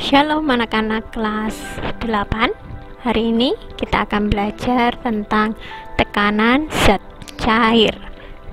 Shalom anak-anak kelas 8. Hari ini kita akan belajar tentang tekanan zat cair.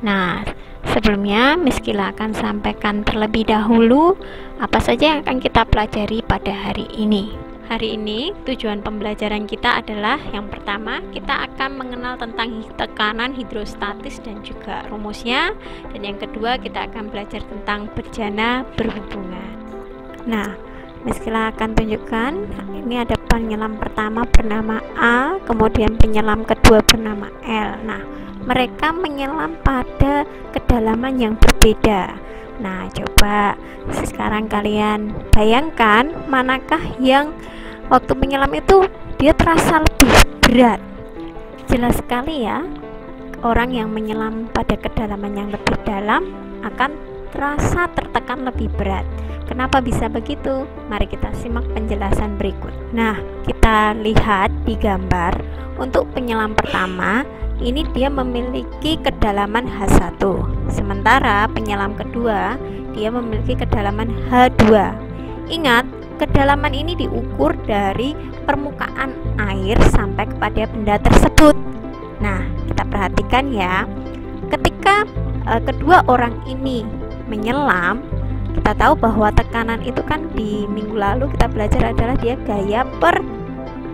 Nah, sebelumnya Miss Kila akan sampaikan terlebih dahulu apa saja yang akan kita pelajari pada hari ini. Hari ini tujuan pembelajaran kita adalah yang pertama, kita akan mengenal tentang tekanan hidrostatis dan juga rumusnya. Dan yang kedua, kita akan belajar tentang bejana berhubungan. Nah, Miss Kila akan tunjukkan, ini ada penyelam pertama bernama A, kemudian penyelam kedua bernama L. Nah, mereka menyelam pada kedalaman yang berbeda. Nah, coba sekarang kalian bayangkan manakah yang waktu menyelam itu dia terasa lebih berat. Jelas sekali ya, orang yang menyelam pada kedalaman yang lebih dalam akan terasa tertekan lebih berat. Kenapa bisa begitu? Mari kita simak penjelasan berikut. Nah, kita lihat di gambar. Untuk penyelam pertama, ini dia memiliki kedalaman H1. Sementara penyelam kedua, dia memiliki kedalaman H2. Ingat, kedalaman ini diukur dari permukaan air sampai kepada benda tersebut. Nah, kita perhatikan ya. Ketika kedua orang ini menyelam, kita tahu bahwa tekanan itu kan di minggu lalu kita belajar adalah dia gaya per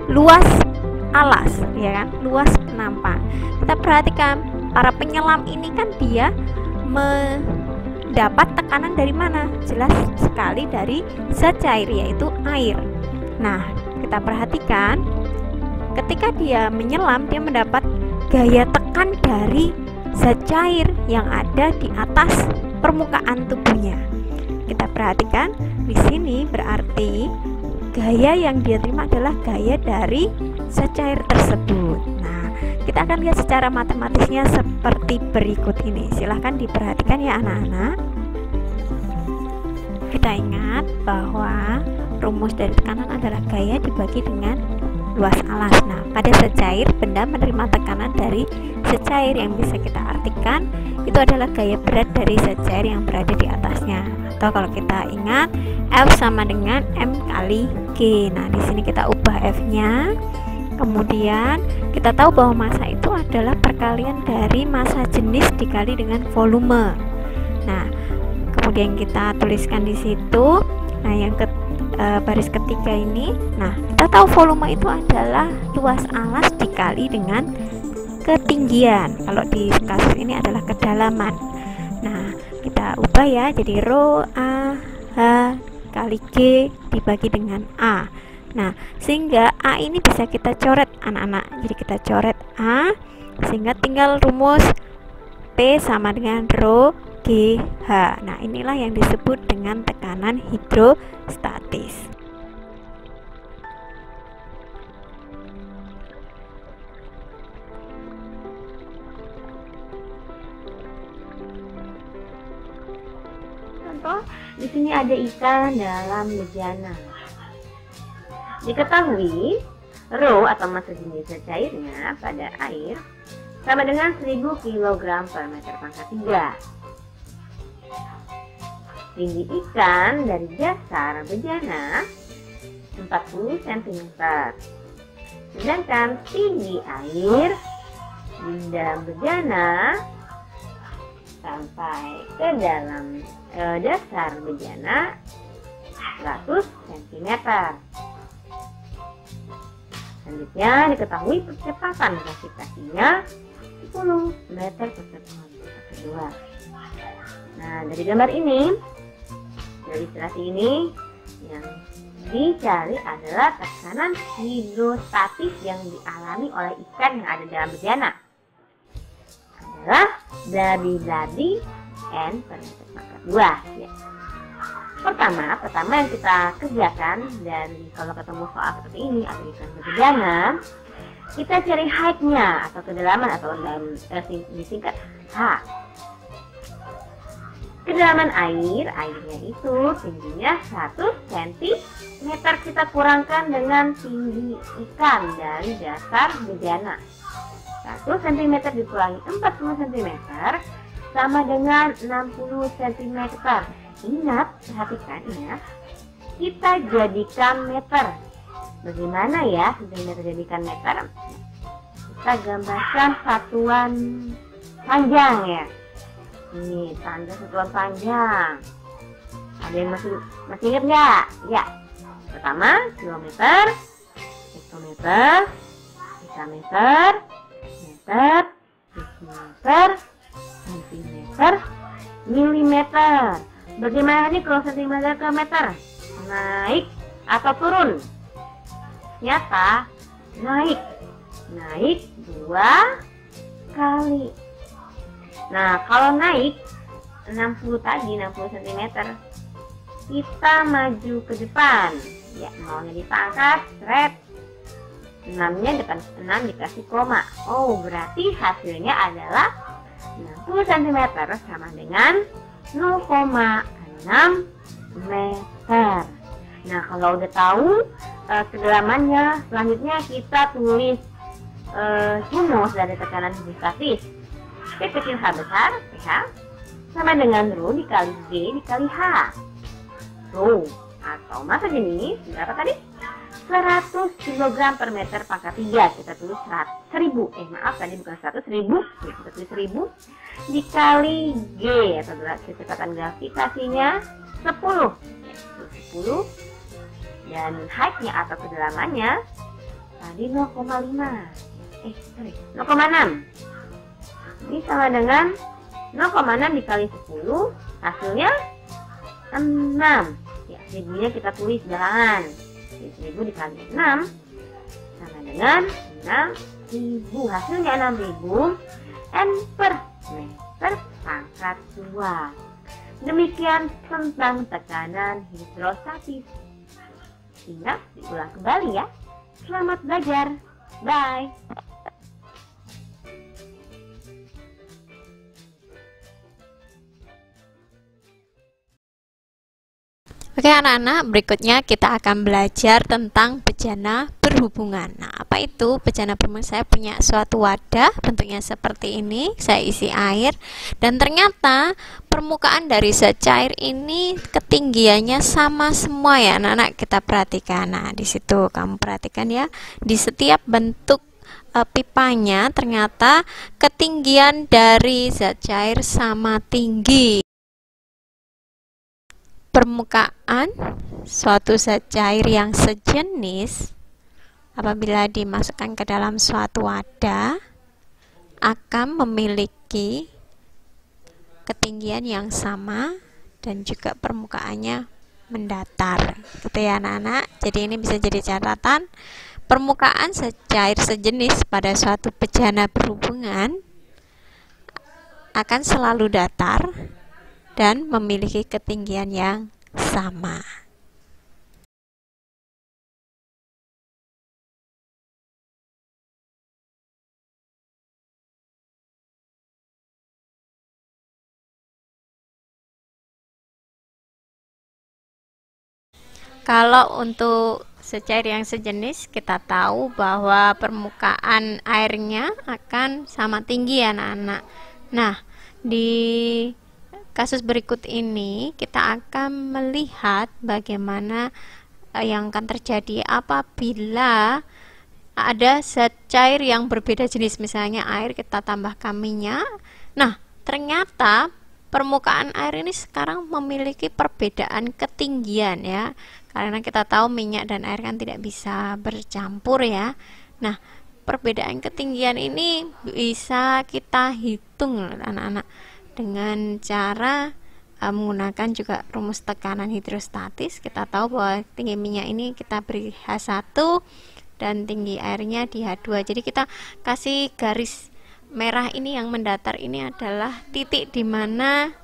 luas alas, ya kan, luas penampang. Kita perhatikan para penyelam ini kan dia mendapat tekanan dari mana? Jelas sekali dari zat cair, yaitu air. Nah, kita perhatikan ketika dia menyelam, dia mendapat gaya tekan dari zat cair yang ada di atas permukaan tubuhnya. Kita perhatikan di sini berarti gaya yang dia terima adalah gaya dari zat cair tersebut. Nah, kita akan lihat secara matematisnya seperti berikut ini. Silahkan diperhatikan ya anak-anak. Kita ingat bahwa rumus dari tekanan adalah gaya dibagi dengan luas alas. Nah, pada zat cair, benda menerima tekanan dari zat cair yang bisa kita artikan itu adalah gaya berat dari zat cair yang berada di atasnya. Atau kalau kita ingat, F sama dengan M kali G. Nah, di sini kita ubah F-nya. Kemudian kita tahu bahwa massa itu adalah perkalian dari massa jenis dikali dengan volume. Nah, kemudian kita tuliskan di situ. Nah, yang baris ketiga ini, nah kita tahu volume itu adalah luas alas dikali dengan ketinggian. Kalau di kasus ini adalah kedalaman. Nah, kita ubah ya, jadi rho A H kali G dibagi dengan A. Nah, sehingga A ini bisa kita coret anak-anak. Jadi kita coret A, sehingga tinggal rumus P sama dengan rho G H. Nah, inilah yang disebut dengan tekanan hidrostatis. Contoh, di sini ada ikan dalam bejana. Diketahui rho atau massa jenis cairnya pada air sama dengan 1000 kg per meter pangkat 3. Tinggi ikan dari dasar bejana 40 cm. Sedangkan tinggi air di dalam bejana sampai ke dalam dasar bejana 100 cm. Selanjutnya diketahui percepatan gravitasinya 10 meter per sekund. Nah, dari gambar ini, dari ilustrasi ini, yang dicari adalah tekanan hidrostatis yang dialami oleh ikan yang ada dalam bejana. Adalah blabi N per meter pangkat 2 ya. Pertama yang kita kerjakan, dan kalau ketemu soal seperti ini atau ikan berbejana, kita cari height-nya atau kedalaman, atau dalam disingkat H. Kedalaman airnya itu tingginya 100 cm, kita kurangkan dengan tinggi ikan dari dasar bejana. 100 cm dikurangi 40 cm sama dengan 60 cm. Ingat, perhatikan ya, kita jadikan meter. Bagaimana ya sentimeter jadikan meter? Kita gambarkan satuan panjang ya. Ini tanda satuan panjang. Ada yang masih ingat nggak? Ya. Pertama kilometer, hektometer, dekameter, meter, desimeter, sentimeter, milimeter. Bagaimana nih kalau sentimeter ke meter? Naik atau turun? Ternyata naik. Naik 2 kali. Nah, kalau naik 60 tadi, 60 cm, kita maju ke depan. Ya, maunya dipangkat, seret. 6-nya depan 6 dikasih koma. Oh, berarti hasilnya adalah 60 cm sama dengan 0,6 meter. Nah, kalau udah tahu kedalamannya, selanjutnya kita tulis rumus dari tekanan hidrostatis. P kecil H besar, PH, sama dengan rho dikali G dikali H. Rho atau massa jenis berapa tadi? 100 kg per meter pangkat 3. Kita tulis 1000. Maaf tadi bukan 100, 1000. Kita tulis 1000 dikali G atau kecepatan gravitasinya 10. 10. Dan height-nya atau kedalamannya tadi 0,5. 0,6. Ini sama dengan 0,6 dikali 10, hasilnya 6. Ya, ribunya kita tulis belakangan. 1000 dikali 6 sama dengan 6000. Hasilnya 6000 N per meter pangkat 2. Demikian tentang tekanan hidrostatis. Ingat, diulang kembali ya. Selamat belajar. Bye. Oke anak-anak, berikutnya kita akan belajar tentang bejana berhubungan. Nah, apa itu bejana berhubungan? Saya punya suatu wadah, bentuknya seperti ini, saya isi air, dan ternyata permukaan dari zat cair ini ketinggiannya sama semua ya anak-anak, kita perhatikan. Nah, di situ kamu perhatikan ya, di setiap bentuk pipanya ternyata ketinggian dari zat cair sama tinggi. Permukaan suatu zat cair yang sejenis apabila dimasukkan ke dalam suatu wadah akan memiliki ketinggian yang sama dan juga permukaannya mendatar, gitu ya anak-anak. Jadi ini bisa jadi catatan, permukaan zat cair sejenis pada suatu bejana berhubungan akan selalu datar dan memiliki ketinggian yang sama. Kalau untuk zat cair yang sejenis, kita tahu bahwa permukaan airnya akan sama tinggi ya anak-anak. Nah, di kasus berikut ini kita akan melihat bagaimana yang akan terjadi apabila ada zat cair yang berbeda jenis, misalnya air kita tambahkan minyak. Nah, ternyata permukaan air ini sekarang memiliki perbedaan ketinggian ya, karena kita tahu minyak dan air kan tidak bisa bercampur ya. Nah, perbedaan ketinggian ini bisa kita hitung anak-anak dengan cara menggunakan juga rumus tekanan hidrostatis. Kita tahu bahwa tinggi minyak ini kita beri H1 dan tinggi airnya di H2. Jadi kita kasih garis merah ini yang mendatar ini adalah titik di mana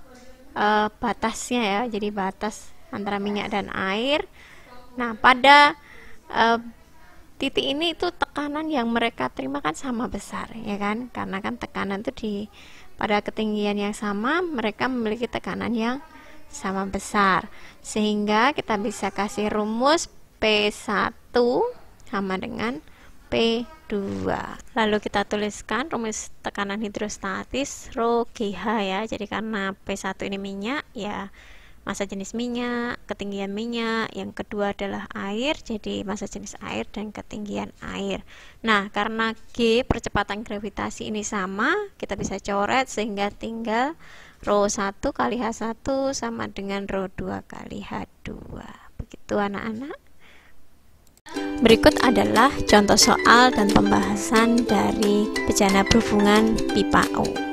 batasnya ya. Jadi batas antara minyak dan air. Nah, pada titik ini itu tekanan yang mereka terima kan sama besar ya kan, karena kan tekanan itu pada ketinggian yang sama mereka memiliki tekanan yang sama besar, sehingga kita bisa kasih rumus P1 sama dengan P2. Lalu kita tuliskan rumus tekanan hidrostatis rho GH ya. Jadi karena P1 ini minyak ya, massa jenis minyak, ketinggian minyak, yang kedua adalah air, jadi massa jenis air dan ketinggian air. Nah, karena G percepatan gravitasi ini sama, kita bisa coret sehingga tinggal rho 1 kali H1 sama dengan rho 2 kali H2. Begitu anak-anak. Berikut adalah contoh soal dan pembahasan dari bejana berhubungan pipa U.